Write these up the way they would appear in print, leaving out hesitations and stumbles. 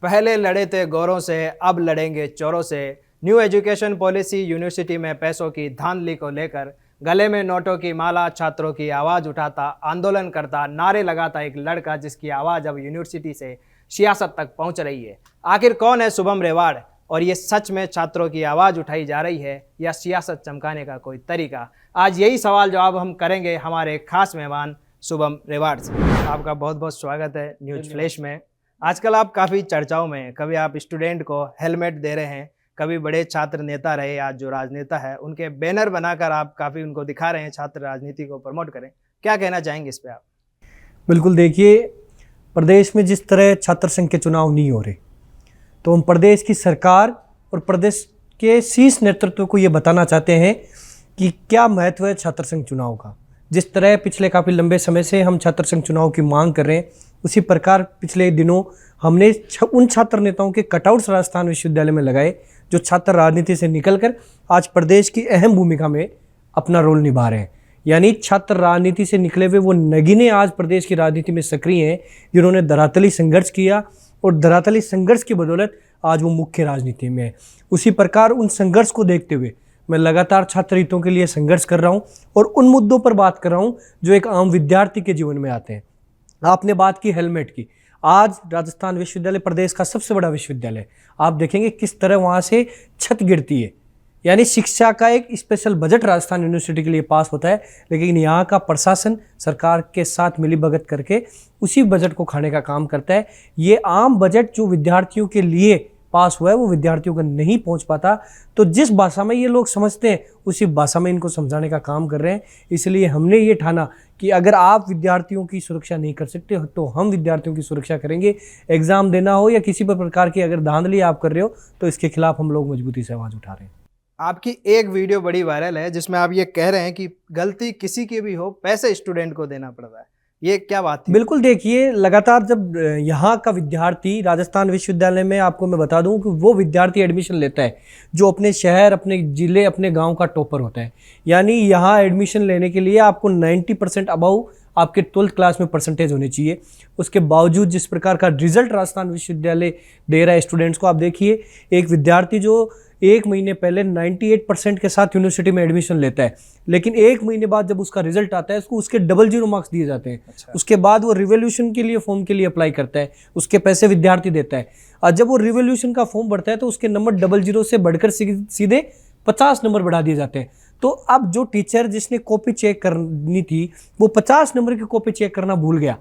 पहले लड़े थे गोरों से, अब लड़ेंगे चोरों से। न्यू एजुकेशन पॉलिसी यूनिवर्सिटी में पैसों की धांधली को लेकर गले में नोटों की माला, छात्रों की आवाज़ उठाता, आंदोलन करता, नारे लगाता एक लड़का जिसकी आवाज़ अब यूनिवर्सिटी से सियासत तक पहुंच रही है। आखिर कौन है शुभम रेवाड़ और ये सच में छात्रों की आवाज़ उठाई जा रही है या सियासत चमकाने का कोई तरीका? आज यही सवाल जवाब हम करेंगे हमारे खास मेहमान शुभम रेवाड़ से। आपका बहुत बहुत स्वागत है न्यूज फ्लैश में। आजकल आप काफ़ी चर्चाओं में हैं। कभी आप स्टूडेंट को हेलमेट दे रहे हैं, कभी बड़े छात्र नेता रहे आज जो राजनेता है उनके बैनर बनाकर आप काफ़ी उनको दिखा रहे हैं छात्र राजनीति को प्रमोट करें। क्या कहना चाहेंगे इस पे आप? बिल्कुल, देखिए, प्रदेश में जिस तरह छात्र संघ के चुनाव नहीं हो रहे, तो हम प्रदेश की सरकार और प्रदेश के शीर्ष नेतृत्व को ये बताना चाहते हैं कि क्या महत्व है छात्र संघ चुनाव का। जिस तरह पिछले काफ़ी लंबे समय से हम छात्र संघ चुनाव की मांग कर रहे हैं, उसी प्रकार पिछले दिनों हमने उन छात्र नेताओं के कटआउट्स राजस्थान विश्वविद्यालय में लगाए जो छात्र राजनीति से निकलकर आज प्रदेश की अहम भूमिका में अपना रोल निभा रहे हैं। यानी छात्र राजनीति से निकले हुए वो नगीने आज प्रदेश की राजनीति में सक्रिय हैं, जिन्होंने धरातली संघर्ष किया और धरातली संघर्ष की बदौलत आज वो मुख्य राजनीति में है। उसी प्रकार उन संघर्ष को देखते हुए मैं लगातार छात्र हितों के लिए संघर्ष कर रहा हूँ और उन मुद्दों पर बात कर रहा हूँ जो एक आम विद्यार्थी के जीवन में आते हैं। आपने बात की हेलमेट की। आज राजस्थान विश्वविद्यालय प्रदेश का सबसे बड़ा विश्वविद्यालय, आप देखेंगे किस तरह वहाँ से छत गिरती है। यानी शिक्षा का एक स्पेशल बजट राजस्थान यूनिवर्सिटी के लिए पास होता है, लेकिन यहाँ का प्रशासन सरकार के साथ मिलीभगत करके उसी बजट को खाने का काम करता है। ये आम बजट जो विद्यार्थियों के लिए पास हुआ है वो विद्यार्थियों को नहीं पहुंच पाता, तो जिस भाषा में ये लोग समझते हैं उसी भाषा में इनको समझाने का काम कर रहे हैं। इसलिए हमने ये ठाना कि अगर आप विद्यार्थियों की सुरक्षा नहीं कर सकते हो तो हम विद्यार्थियों की सुरक्षा करेंगे। एग्जाम देना हो या किसी भी प्रकार की अगर धांधली आप कर रहे हो तो इसके खिलाफ हम लोग मजबूती से आवाज़ उठा रहे हैं। आपकी एक वीडियो बड़ी वायरल है जिसमें आप ये कह रहे हैं कि गलती किसी की भी हो, पैसे स्टूडेंट को देना पड़ रहा है। ये क्या बात थी? बिल्कुल, देखिए, लगातार जब यहाँ का विद्यार्थी राजस्थान विश्वविद्यालय में, आपको मैं बता दूं कि वो विद्यार्थी एडमिशन लेता है जो अपने शहर, अपने ज़िले, अपने गांव का टॉपर होता है। यानी यहाँ एडमिशन लेने के लिए आपको 90% अबाउ आपके 12th क्लास में परसेंटेज होनी चाहिए। उसके बावजूद जिस प्रकार का रिजल्ट राजस्थान विश्वविद्यालय दे रहा है स्टूडेंट्स को, आप देखिए, एक विद्यार्थी जो 1 महीने पहले 98% के साथ यूनिवर्सिटी में एडमिशन लेता है, लेकिन 1 महीने बाद जब उसका रिजल्ट आता है उसको उसके 00 मार्क्स दिए जाते हैं। अच्छा। उसके बाद वो रिवोल्यूशन के लिए फॉर्म के लिए अप्लाई करता है, उसके पैसे विद्यार्थी देता है, और जब वो रिवोल्यूशन का फॉर्म भरता है तो उसके नंबर 00 से बढ़कर सीधे 50 नंबर बढ़ा दिए जाते हैं। तो अब जो टीचर जिसने कॉपी चेक करनी थी वो 50 नंबर की कॉपी चेक करना भूल गया,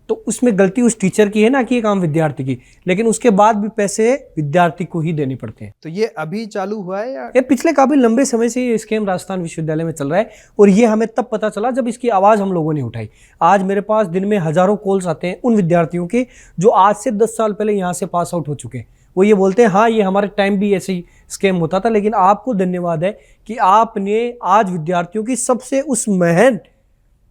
तो उसमें गलती उस टीचर की है ना कि एक आम विद्यार्थी की, लेकिन उसके बाद भी पैसे विद्यार्थी को ही देने पड़ते हैं। तो ये अभी चालू हुआ है या ये पिछले काफी लंबे समय से ये स्कीम राजस्थान विश्वविद्यालय में चल रहा है और ये हमें तब पता चला जब इसकी आवाज़ हम लोगों ने उठाई। आज मेरे पास दिन में हजारों कॉल्स आते हैं उन विद्यार्थियों के जो आज से 10 साल पहले यहाँ से पास आउट हो चुके हैं। वो ये बोलते हैं, हाँ, ये हमारे टाइम भी ऐसे ही स्कीम होता था, लेकिन आपको धन्यवाद है कि आपने आज विद्यार्थियों की सबसे उस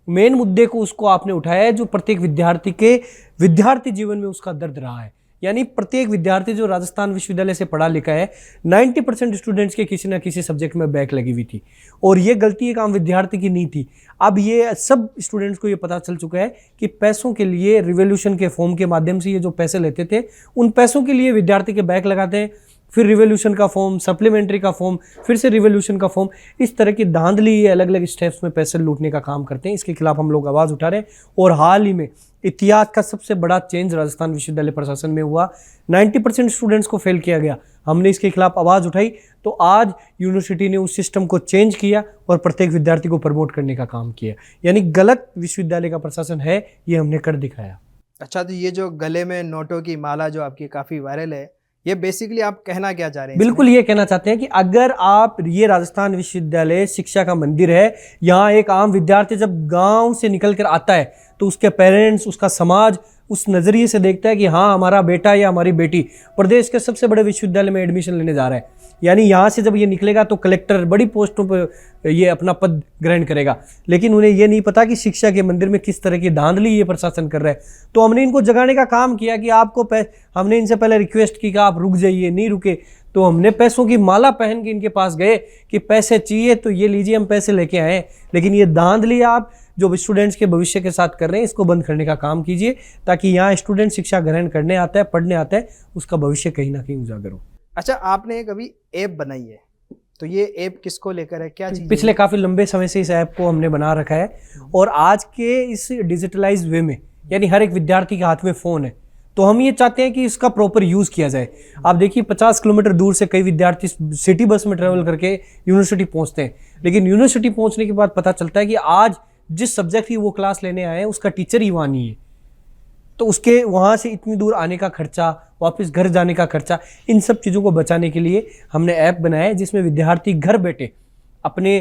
मेन मुद्दे को उसको आपने उठाया है जो प्रत्येक विद्यार्थी के विद्यार्थी जीवन में उसका दर्द रहा है। यानी प्रत्येक विद्यार्थी जो राजस्थान विश्वविद्यालय से पढ़ा लिखा है, 90% स्टूडेंट्स के किसी ना किसी सब्जेक्ट में बैक लगी हुई थी और ये गलती एक आम विद्यार्थी की नहीं थी। अब ये सब स्टूडेंट्स को ये पता चल चुका है कि पैसों के लिए रिवोल्यूशन के फॉर्म के माध्यम से ये जो पैसे लेते थे उन पैसों के लिए विद्यार्थी के बैक लगाते हैं, फिर रिवोल्यूशन का फॉर्म, सप्लीमेंट्री का फॉर्म, फिर से रिवोल्यूशन का फॉर्म, इस तरह की धांधली ये अलग अलग स्टेप्स में पैसे लूटने का काम करते हैं। इसके खिलाफ हम लोग आवाज़ उठा रहे हैं और हाल ही में इतिहास का सबसे बड़ा चेंज राजस्थान विश्वविद्यालय प्रशासन में हुआ। 90% स्टूडेंट्स को फेल किया गया। हमने इसके खिलाफ आवाज़ उठाई तो आज यूनिवर्सिटी ने उस सिस्टम को चेंज किया और प्रत्येक विद्यार्थी को प्रमोट करने का काम किया। यानी गलत विश्वविद्यालय का प्रशासन है, ये हमने कर दिखाया। अच्छा, तो ये जो गले में नोटों की माला जो आपकी काफ़ी वायरल है, ये बेसिकली आप कहना क्या चाह रहे हैं? बिल्कुल, ये कहना चाहते हैं कि अगर आप, ये राजस्थान विश्वविद्यालय शिक्षा का मंदिर है, यहाँ एक आम विद्यार्थी जब गांव से निकल कर आता है तो उसके पेरेंट्स, उसका समाज उस नज़रिए से देखता है कि हाँ, हमारा बेटा या हमारी बेटी प्रदेश के सबसे बड़े विश्वविद्यालय में एडमिशन लेने जा रहा है। यानी यहाँ से जब ये निकलेगा तो कलेक्टर, बड़ी पोस्टों पर ये अपना पद ग्रहण करेगा, लेकिन उन्हें ये नहीं पता कि शिक्षा के मंदिर में किस तरह की धांधली ये प्रशासन कर रहा है। तो हमने इनको जगाने का काम किया कि आपको हमने इनसे पहले रिक्वेस्ट की कि आप रुक जाइए, नहीं रुके, तो हमने पैसों की माला पहन के इनके पास गए कि पैसे चाहिए तो ये लीजिए, हम पैसे लेके आए, लेकिन ये धांधली आप जो स्टूडेंट्स के भविष्य के साथ कर रहे हैं इसको बंद करने का काम कीजिए, ताकि यहाँ स्टूडेंट शिक्षा ग्रहण करने आता है, पढ़ने आता है, उसका भविष्य कहीं ना कहीं उजागर हो। अच्छा, आपने एक अभी ऐप बनाई है, तो ये ऐप किसको लेकर है, क्या चीज़? पिछले काफ़ी लंबे समय से इस ऐप को हमने बना रखा है, और आज के इस डिजिटलाइज वे में, यानी हर एक विद्यार्थी के हाथ में फ़ोन है, तो हम ये चाहते हैं कि इसका प्रॉपर यूज़ किया जाए। आप देखिए 50 किलोमीटर दूर से कई विद्यार्थी सिटी बस में ट्रेवल करके यूनिवर्सिटी पहुंचते हैं, लेकिन यूनिवर्सिटी पहुंचने के बाद पता चलता है कि आज जिस सब्जेक्ट की वो क्लास लेने आए हैं उसका टीचर ही वहाँ नहीं है, तो उसके वहाँ से इतनी दूर आने का खर्चा, वापस घर जाने का खर्चा, इन सब चीज़ों को बचाने के लिए हमने ऐप बनाया है, जिसमें विद्यार्थी घर बैठे अपने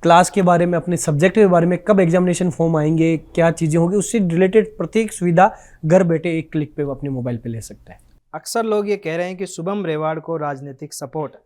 क्लास के बारे में, अपने सब्जेक्ट के बारे में, कब एग्जामिनेशन फॉर्म आएंगे, क्या चीज़ें होंगी, उससे रिलेटेड प्रत्येक सुविधा घर बैठे एक क्लिक पे वो अपने मोबाइल पे ले सकता है। अक्सर लोग ये कह रहे हैं कि शुभम रेवाड़ को राजनीतिक सपोर्ट है,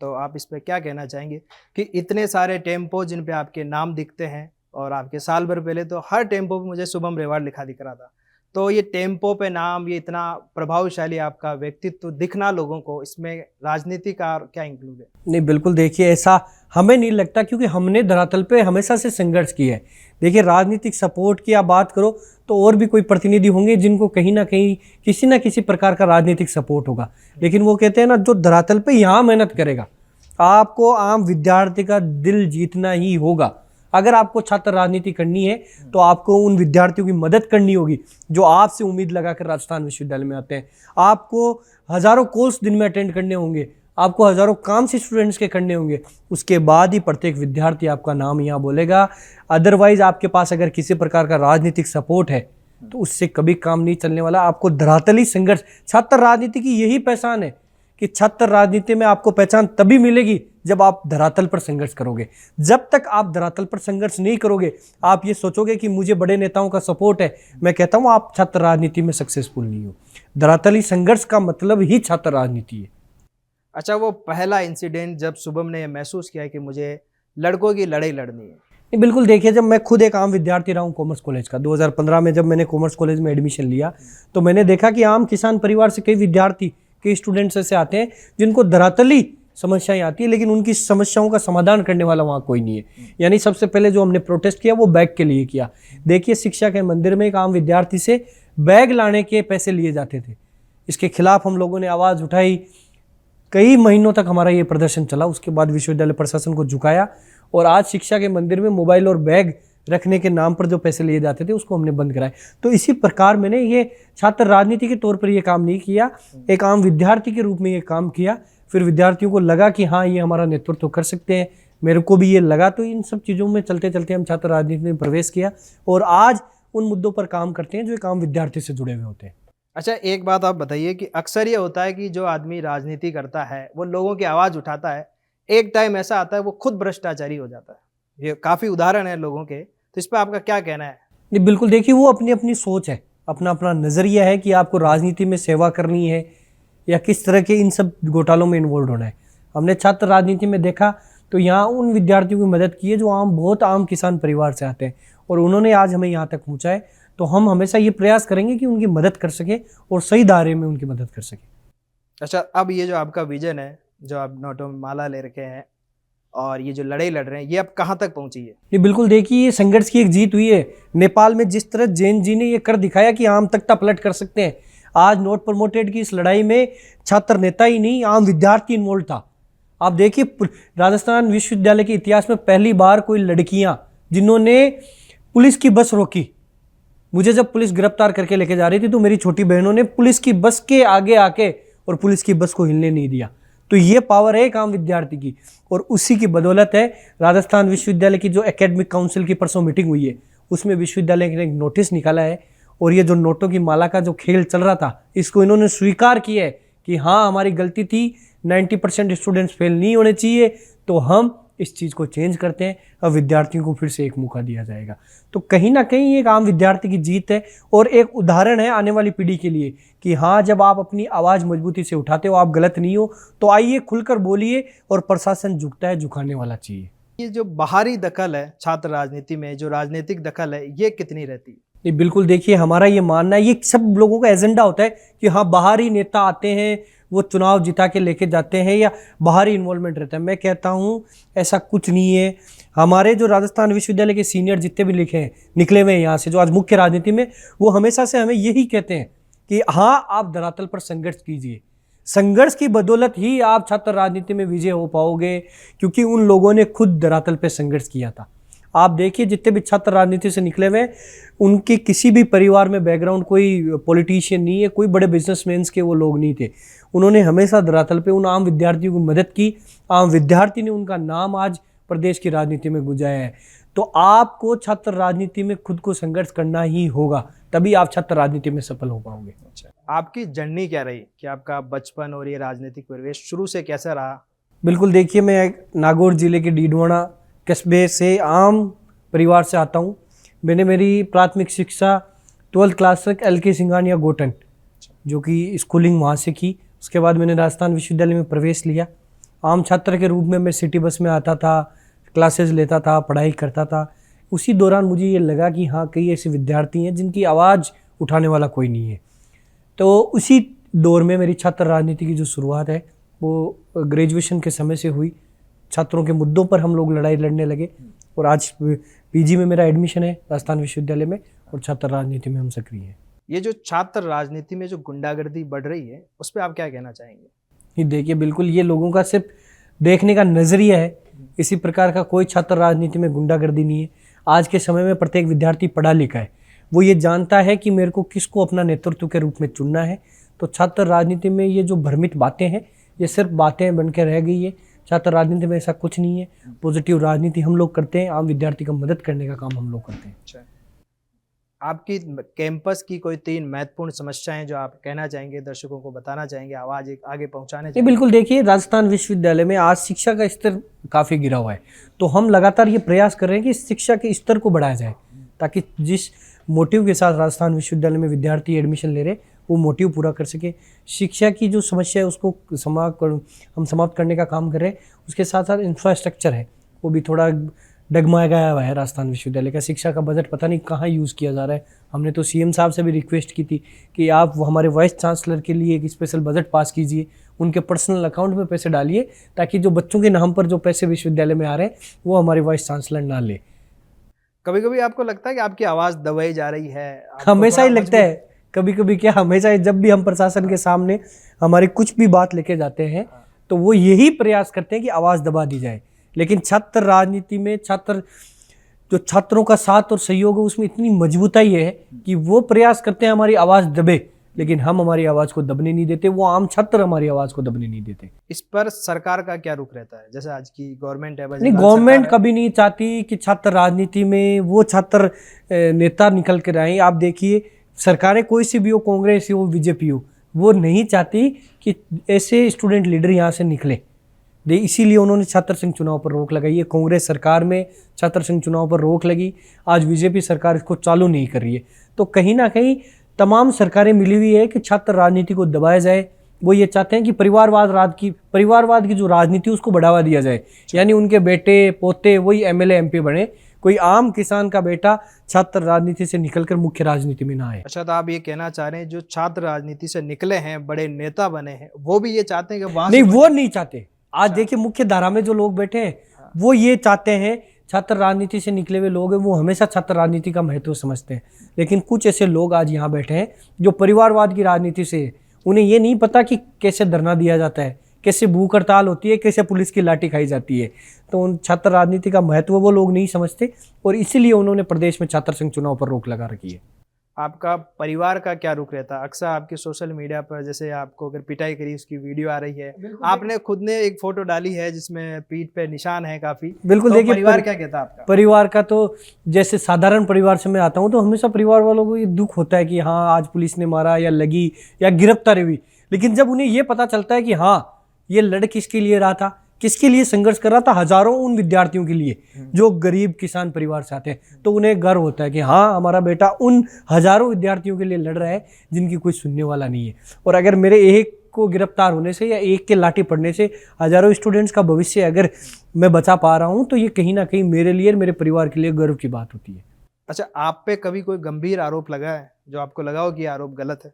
तो आप इस पर क्या कहना चाहेंगे कि इतने सारे टेम्पो जिन पे आपके नाम दिखते हैं, और आपके साल भर पहले तो हर टेम्पो पे मुझे शुभम रेवाड़ लिखा दिख रहा था, तो ये टेम्पो पे नाम, ये इतना प्रभावशाली आपका व्यक्तित्व दिखना लोगों को, इसमें राजनीति का क्या इंक्लूड है? नहीं, बिल्कुल देखिए, ऐसा हमें नहीं लगता, क्योंकि हमने धरातल पे हमेशा से संघर्ष किया है। देखिए, राजनीतिक सपोर्ट की आप बात करो तो और भी कोई प्रतिनिधि होंगे जिनको कहीं ना कहीं किसी ना किसी प्रकार का राजनीतिक सपोर्ट होगा, लेकिन वो कहते हैं ना, जो धरातल पे यहाँ मेहनत करेगा, आपको आम विद्यार्थी का दिल जीतना ही होगा। अगर आपको छात्र राजनीति करनी है तो आपको उन विद्यार्थियों की मदद करनी होगी जो आपसे उम्मीद लगाकर राजस्थान विश्वविद्यालय में आते हैं। आपको हज़ारों कोर्स दिन में अटेंड करने होंगे, आपको हज़ारों काम से स्टूडेंट्स के करने होंगे, उसके बाद ही प्रत्येक विद्यार्थी आपका नाम यहाँ बोलेगा। अदरवाइज आपके पास अगर किसी प्रकार का राजनीतिक सपोर्ट है तो उससे कभी काम नहीं चलने वाला। आपको धरातली संघर्ष, छात्र राजनीति की यही पहचान है कि छात्र राजनीति में आपको पहचान तभी मिलेगी जब आप धरातल पर संघर्ष करोगे। जब तक आप धरातल पर संघर्ष नहीं करोगे, आप ये सोचोगे कि मुझे बड़े नेताओं का सपोर्ट है, मैं कहता हूँ आप छात्र राजनीति में सक्सेसफुल नहीं हो। धरातली संघर्ष का मतलब ही छात्र राजनीति है। अच्छा, वो पहला इंसिडेंट जब शुभम ने महसूस किया कि मुझे लड़कों की लड़ाई लड़नी है? नहीं, बिल्कुल देखिए, जब मैं खुद एक आम विद्यार्थी रहा हूँ कॉमर्स कॉलेज का, 2015 में जब मैंने कॉमर्स कॉलेज में एडमिशन लिया, तो मैंने देखा कि आम किसान परिवार से कई विद्यार्थी, कई स्टूडेंट्स ऐसे आते हैं जिनको धरातली समस्याएं आती है, लेकिन उनकी समस्याओं का समाधान करने वाला वहाँ कोई नहीं है। यानी सबसे पहले जो हमने प्रोटेस्ट किया वो बैग के लिए किया। देखिए, शिक्षा के मंदिर में एक आम विद्यार्थी से बैग लाने के पैसे लिए जाते थे, इसके खिलाफ हम लोगों ने आवाज़ उठाई। कई महीनों तक हमारा ये प्रदर्शन चला, उसके बाद विश्वविद्यालय प्रशासन को झुकाया, और आज शिक्षा के मंदिर में मोबाइल और बैग रखने के नाम पर जो पैसे लिए जाते थे उसको हमने बंद कराए। तो इसी प्रकार मैंने ये छात्र राजनीति के तौर पर ये काम नहीं किया, एक आम विद्यार्थी के रूप में ये काम किया। फिर विद्यार्थियों को लगा कि हाँ, ये हमारा नेतृत्व कर सकते हैं, मेरे को भी ये लगा, तो इन सब चीज़ों में चलते चलते हम छात्र राजनीति में प्रवेश किया, और आज उन मुद्दों पर काम करते हैं जो एक आम विद्यार्थी से जुड़े हुए होते हैं। अच्छा, एक बात आप बताइए कि अक्सर ये होता है कि जो आदमी राजनीति करता है वो लोगों की आवाज़ उठाता है, एक टाइम ऐसा आता है वो खुद भ्रष्टाचारी हो जाता है। ये काफ़ी उदाहरण है लोगों के, तो इस पर आपका क्या कहना है? नहीं, बिल्कुल देखिए, वो अपनी अपनी सोच है, अपना अपना नज़रिया है कि आपको राजनीति में सेवा करनी है या किस तरह के इन सब घोटालों में इन्वॉल्व होना है। हमने छात्र राजनीति में देखा तो यहाँ उन विद्यार्थियों की मदद की है जो बहुत आम किसान परिवार से आते हैं, और उन्होंने आज हमें यहाँ तक पहुँचाए। तो हम हमेशा ये प्रयास करेंगे कि उनकी मदद कर सके और सही दायरे में उनकी मदद कर सके। अच्छा, अब ये जो आपका विजन है, जो आप नोटों में माला ले रखे हैं और ये जो लड़ाई लड़ रहे हैं, ये अब कहाँ तक पहुँची है? ये बिल्कुल देखिए, ये संघर्ष की एक जीत हुई है। नेपाल में जिस तरह जैन जी ने ये कर दिखाया कि आम तख्ता पलट कर सकते हैं, आज नॉट प्रमोटेड की इस लड़ाई में छात्र नेता ही नहीं, आम विद्यार्थी इन्वॉल्व था। आप देखिए, राजस्थान विश्वविद्यालय के इतिहास में पहली बार कोई लड़कियां जिन्होंने पुलिस की बस रोकी, मुझे जब पुलिस गिरफ्तार करके लेके जा रही थी तो मेरी छोटी बहनों ने पुलिस की बस के आगे आके और पुलिस की बस को हिलने नहीं दिया। तो ये पावर है एक आम विद्यार्थी की, और उसी की बदौलत है राजस्थान विश्वविद्यालय की जो एकेडमिक काउंसिल की परसों मीटिंग हुई है, उसमें विश्वविद्यालय ने एक नोटिस निकाला है, और ये जो नोटों की माला का जो खेल चल रहा था, इसको इन्होंने स्वीकार किया है कि हाँ, हमारी गलती थी, 90% स्टूडेंट्स फेल नहीं होने चाहिए, तो हम इस चीज़ को चेंज करते हैं, अब विद्यार्थियों को फिर से एक मौका दिया जाएगा। तो कहीं ना कहीं एक आम विद्यार्थी की जीत है, और एक उदाहरण है आने वाली पीढ़ी के लिए कि हाँ, जब आप अपनी आवाज़ मजबूती से उठाते हो, आप गलत नहीं हो, तो आइए खुलकर बोलिए, और प्रशासन झुकता है, झुकाने वाला चाहिए। ये जो बाहरी दखल है छात्र राजनीति में, जो राजनीतिक दखल है, ये कितनी रहती है? नहीं, बिल्कुल देखिए, हमारा ये मानना है, ये सब लोगों का एजेंडा होता है कि हाँ, बाहरी नेता आते हैं, वो चुनाव जिता के लेके जाते हैं या बाहरी इन्वॉल्वमेंट रहता है। मैं कहता हूँ ऐसा कुछ नहीं है। हमारे जो राजस्थान विश्वविद्यालय के सीनियर जितने भी निकले हुए हैं यहाँ से, जो आज मुख्य राजनीति में, वो हमेशा से हमें यही कहते हैं कि हाँ, आप धरातल पर संघर्ष कीजिए, संघर्ष की बदौलत ही आप छात्र राजनीति में विजय हो पाओगे, क्योंकि उन लोगों ने खुद धरातल पर संघर्ष किया था। आप देखिए जितने भी छात्र राजनीति से निकले हुए, उनके किसी भी परिवार में बैकग्राउंड कोई पॉलिटिशियन नहीं है, कोई बड़े बिजनेसमैन के वो लोग नहीं थे। उन्होंने हमेशा धरातल पे उन आम विद्यार्थियों की मदद की। आम विद्यार्थी ने उनका नाम आज प्रदेश की राजनीति में गुंजाया है। तो आपको छात्र राजनीति में खुद को संघर्ष करना ही होगा, तभी आप छात्र राजनीति में सफल हो पाओगे। अच्छा, आपकी जर्नी क्या रही कि आपका बचपन और ये राजनीतिक परिवेश शुरू से कैसा रहा? बिल्कुल, देखिए मैं नागौर जिले के डीडवाना कस्बे से आम परिवार से आता हूँ। मैंने मेरी प्राथमिक शिक्षा 12th क्लास तक LK सिंघानिया गोटन, जो कि स्कूलिंग वहाँ से की। उसके बाद मैंने राजस्थान विश्वविद्यालय में प्रवेश लिया। आम छात्र के रूप में मैं सिटी बस में आता था, क्लासेस लेता था, पढ़ाई करता था। उसी दौरान मुझे ये लगा कि हाँ, कई ऐसे विद्यार्थी हैं जिनकी आवाज़ उठाने वाला कोई नहीं है। तो उसी दौर में मेरी छात्र राजनीति की जो शुरुआत है वो ग्रेजुएशन के समय से हुई। छात्रों के मुद्दों पर हम लोग लड़ाई लड़ने लगे और आज PG में मेरा एडमिशन है राजस्थान विश्वविद्यालय में और छात्र राजनीति में हम सक्रिय हैं। ये जो छात्र राजनीति में जो गुंडागर्दी बढ़ रही है, उस पर आप क्या कहना चाहेंगे? ये देखिए, बिल्कुल ये लोगों का सिर्फ देखने का नज़रिया है। इसी प्रकार का कोई छात्र राजनीति में गुंडागर्दी नहीं है। आज के समय में प्रत्येक विद्यार्थी पढ़ा लिखा है, वो ये जानता है कि मेरे को किसको अपना नेतृत्व के रूप में चुनना है। तो छात्र राजनीति में ये जो भ्रमित बातें हैं, ये सिर्फ बातें बन के रह गई है। छात्र राजनीति में ऐसा कुछ नहीं है। पॉजिटिव राजनीति हम लोग करते हैं, आम विद्यार्थी का मदद करने का काम हम लोग करते हैं। अच्छा, आपकी कैंपस की कोई 3 महत्वपूर्ण समस्याएं जो आप कहना चाहेंगे, दर्शकों को बताना चाहेंगे, आवाज एक आगे पहुंचाने ये चाहेंगे? बिल्कुल, देखिए राजस्थान विश्वविद्यालय में आज शिक्षा का स्तर काफ़ी गिरा हुआ है। तो हम लगातार ये प्रयास कर रहे हैं कि शिक्षा के स्तर को बढ़ाया जाए, ताकि जिस मोटिव के साथ राजस्थान विश्वविद्यालय में विद्यार्थी एडमिशन ले रहे वो मोटिव पूरा कर सके। शिक्षा की जो समस्या है उसको हम समाप्त करने का काम कर रहे हैं। उसके साथ साथ इंफ्रास्ट्रक्चर है, वो भी थोड़ा डगमगाया गया हुआ है। राजस्थान विश्वविद्यालय का शिक्षा का बजट पता नहीं कहाँ यूज़ किया जा रहा है। हमने तो CM साहब से भी रिक्वेस्ट की थी कि आप हमारे वाइस चांसलर के लिए एक स्पेशल बजट पास कीजिए, उनके पर्सनल अकाउंट में पैसे डालिए, ताकि जो बच्चों के नाम पर जो पैसे विश्वविद्यालय में आ रहे हैं वो हमारे वाइस चांसलर ना ले। कभी कभी आपको लगता है कि आपकी आवाज़ दबाई जा रही है? हमेशा ही लगता है, कभी कभी क्या, हमेशा जब भी हम प्रशासन के सामने हमारी कुछ भी बात लेके जाते हैं तो वो यही प्रयास करते हैं कि आवाज़ दबा दी जाए। लेकिन छात्र राजनीति में छात्रों का साथ और सहयोग है, उसमें इतनी मजबूताई है कि वो प्रयास करते हैं हमारी आवाज़ दबे, लेकिन हम हमारी आवाज़ को दबने नहीं देते। वो आम छात्र हमारी आवाज़ को दबने नहीं देते। इस पर सरकार का क्या रुख रहता है? जैसे आज की गवर्नमेंट है, नहीं, गवर्नमेंट कभी नहीं चाहती कि छात्र राजनीति में वो छात्र नेता निकल कर आए। आप देखिए, सरकारें कोई सी भी हो, कांग्रेस हो, BJP हो, वो नहीं चाहती कि ऐसे स्टूडेंट लीडर यहाँ से निकले। इसीलिए उन्होंने छात्र संघ चुनाव पर रोक लगाई है। कांग्रेस सरकार में छात्र संघ चुनाव पर रोक लगी, आज BJP सरकार इसको चालू नहीं कर रही है। तो कहीं ना कहीं तमाम सरकारें मिली हुई है कि छात्र राजनीति को दबाया जाए। वो ये चाहते हैं कि परिवारवाद की जो राजनीति उसको बढ़ावा दिया जाए, यानी उनके बेटे पोते वही MLA MP बने, कोई आम किसान का बेटा छात्र राजनीति से निकलकर मुख्य राजनीति में ना आए। अच्छा, तो आप ये कहना चाह रहे हैं जो छात्र राजनीति से निकले हैं, बड़े नेता बने हैं, वो भी ये चाहते हैं कि वहां नहीं, वो नहीं चाहते। आज देखिए, मुख्य धारा में जो लोग बैठे हैं वो ये चाहते हैं, छात्र राजनीति से निकले हुए लोग हैं वो हमेशा छात्र राजनीति का महत्व समझते हैं। लेकिन कुछ ऐसे लोग आज यहाँ बैठे हैं जो परिवारवाद की राजनीति से, उन्हें ये नहीं पता कि कैसे धरना दिया जाता है, कैसे भूख हड़ताल होती है, कैसे पुलिस की लाठी खाई जाती है। तो उन छात्र राजनीति का महत्व वो लोग नहीं समझते और इसीलिए उन्होंने प्रदेश में छात्र संघ चुनाव पर रोक लगा रखी है। आपका परिवार का क्या रुख रहता है? अक्सर आपके सोशल मीडिया पर जैसे आपको अगर पिटाई करी उसकी वीडियो आ रही है, आपने खुद ने एक फोटो डाली है जिसमें पीठ पे निशान है काफी। बिल्कुल, तो देखिए परिवार क्या कहता है आपका? परिवार का तो, जैसे साधारण परिवार से मैं आता हूँ तो हमेशा परिवार वालों को ये दुख होता है कि हाँ, आज पुलिस ने मारा या लगी या गिरफ्तारी हुई। लेकिन जब उन्हें ये पता चलता है कि हाँ, ये लड़ किसके लिए रहा था, किसके लिए संघर्ष कर रहा था, हजारों उन विद्यार्थियों के लिए जो गरीब किसान परिवार से आते हैं, तो उन्हें गर्व होता है कि हाँ, हमारा बेटा उन हजारों विद्यार्थियों के लिए लड़ रहा है जिनकी कोई सुनने वाला नहीं है। और अगर मेरे एक को गिरफ्तार होने से या एक के लाठी पड़ने से हजारों स्टूडेंट्स का भविष्य अगर मैं बचा पा रहा हूँ तो ये कहीं ना कहीं मेरे लिए और मेरे परिवार के लिए गर्व की बात होती है। अच्छा, आप पे कभी कोई गंभीर आरोप लगा है जो आपको लगा हो कि आरोप गलत है?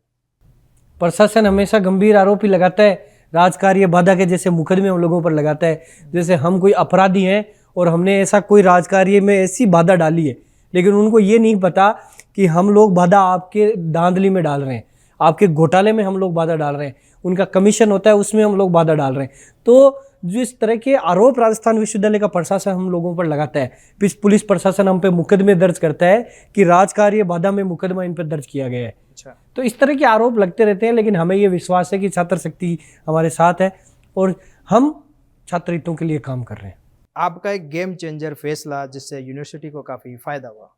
प्रशासन हमेशा गंभीर आरोप ही लगाता है, राजकार्य बाधा के जैसे मुकदमे हम लोगों पर लगाता है, जैसे हम कोई अपराधी हैं और हमने ऐसा कोई राजकार्य में ऐसी बाधा डाली है। लेकिन उनको ये नहीं पता कि हम लोग बाधा आपके धांधली में डाल रहे हैं, आपके घोटाले में हम लोग बाधा डाल रहे हैं, उनका कमीशन होता है उसमें हम लोग बाधा डाल रहे हैं। तो जो इस तरह के आरोप राजस्थान विश्वविद्यालय का प्रशासन हम लोगों पर लगाता है, पुलिस प्रशासन हम पे मुकदमे दर्ज करता है कि राजकार्य बाधा में मुकदमा इन पर दर्ज किया गया है। अच्छा, तो इस तरह के आरोप लगते रहते हैं, लेकिन हमें ये विश्वास है कि छात्र शक्ति हमारे साथ है और हम छात्र हितों के लिए काम कर रहे हैं। आपका एक गेम चेंजर फैसला जिससे यूनिवर्सिटी को काफ़ी फायदा हुआ।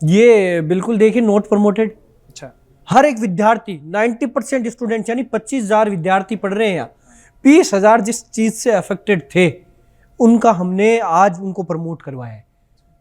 ये बिल्कुल देखिए, नॉट प्रमोटेड। अच्छा, हर एक विद्यार्थी 90% स्टूडेंट यानी 25,000 विद्यार्थी पढ़ रहे हैं यहाँ, 20,000 जिस चीज़ से अफेक्टेड थे उनका हमने आज उनको प्रमोट करवाया है।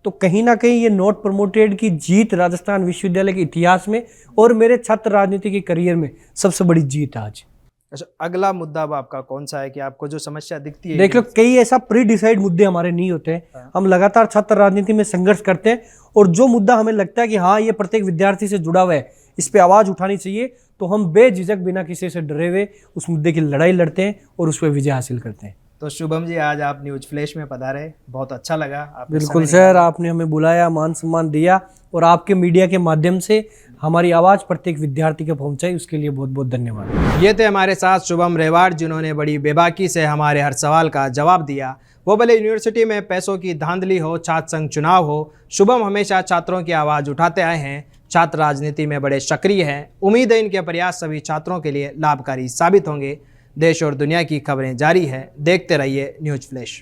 तो कहीं ना कहीं ये नॉट प्रमोटेड की जीत राजस्थान विश्वविद्यालय के इतिहास में और मेरे छात्र राजनीति के करियर में सबसे बड़ी जीत है आज। अच्छा, अगला मुद्दा अब आपका कौन सा है कि आपको जो समस्या दिखती है? देख लो, कई ऐसा प्री डिसाइड मुद्दे हमारे नहीं होते हैं। हम लगातार छात्र राजनीति में संघर्ष करते हैं और जो मुद्दा हमें लगता है कि हाँ ये प्रत्येक विद्यार्थी से जुड़ा हुआ है, इस पे आवाज़ उठानी चाहिए, तो हम बेझिझक बिना किसी से डरे हुए उस मुद्दे की लड़ाई लड़ते हैं और उस पर विजय हासिल करते हैं। तो शुभम जी, आज आप न्यूज फ्लैश में पधारे, बहुत अच्छा लगा। आपने बिल्कुल समय सर, आपने हमें बुलाया, मान सम्मान दिया और आपके मीडिया के माध्यम से हमारी आवाज़ प्रत्येक विद्यार्थी के पहुंचाई, उसके लिए बहुत बहुत धन्यवाद। ये थे हमारे साथ शुभम रेवाड़, जिन्होंने बड़ी बेबाकी से हमारे हर सवाल का जवाब दिया। वो भले यूनिवर्सिटी में पैसों की धांधली हो, छात्र संघ चुनाव हो, शुभम हमेशा छात्रों की आवाज़ उठाते आए हैं, छात्र राजनीति में बड़े सक्रिय हैं। उम्मीद है इनके प्रयास सभी छात्रों के लिए लाभकारी साबित होंगे। देश और दुनिया की खबरें जारी है, देखते रहिए न्यूज फ्लैश।